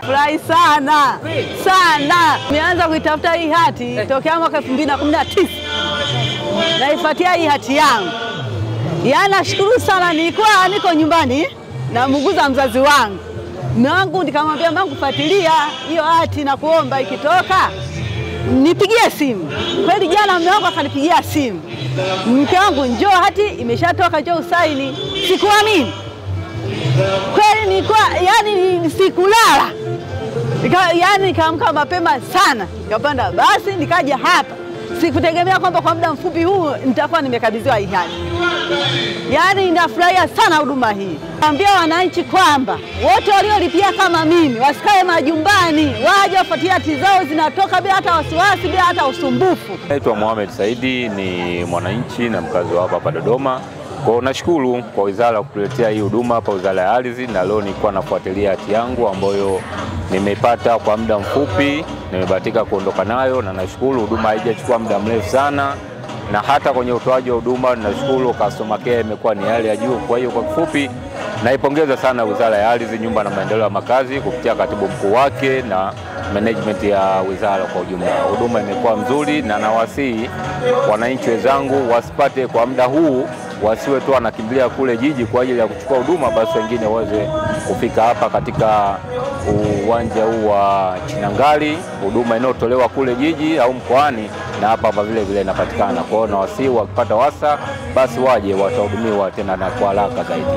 nimefurahi sana sana. Nimeanza kuitafuta hii hati tokea mwaka 2019. Naifuatia hii hati yangu. Yaani nashukuru sana, nilikuwa niko nyumbani na muuguza mzazi wangu. Mume wangu nikamwambia mwanangu, fuatilia hiyo hati na kuomba ikitoka nipigie simu. Kweli jana mume wangu akanipigia simu. Mke wangu, njoo hati imeshatoka, njoo usaini. Sikuamini. Kweli nilikuwa yani sikulala. Yaani nikaamka mapema sana. Nikapanda basi nikaja hapa. Sikutegemea kwamba kwa muda mfupi huu nitakuwa nimekabidhiwa hii hati. Yaani ninafurahia sana huduma hii. Naambia wananchi kwamba wote waliolipia kama mimi wasikae majumbani, waje wafuatilie hati zao zinatoka bila hata wasiwasi, bila hata usumbufu. Naitwa Mohamed Saidi, ni mwananchi na mkazi wa hapa Dodoma. Kwa nashukuru kwa wizara kutuletea hii huduma hapa, Wizara ya Ardhi, na leo nilikuwa nafuatilia hati yangu ambayo nimeipata kwa muda mfupi, nimebahatika kuondoka nayo, na nashukuru huduma haijachukua muda mrefu sana, na hata kwenye utoaji wa huduma nashukuru customer care imekuwa ni hali ya juu. Kwa hiyo kwa kifupi naipongeza sana Wizara ya Ardhi, Nyumba na Maendeleo ya Makazi kupitia katibu mkuu wake na management ya wizara kwa ujumla. Huduma imekuwa nzuri, na nawasihi wananchi wenzangu wasipate kwa muda huu, wasiwe tu wanakimbilia kule jiji kwa ajili ya kuchukua huduma, basi wengine waweze kufika hapa katika uwanja huu wa Chinangali, huduma inayotolewa kule jiji au mkoani na hapa vile vile inapatikana. Kwa hiyo nawasihi wakipata wasa basi waje watahudumiwa tena na kwa haraka zaidi.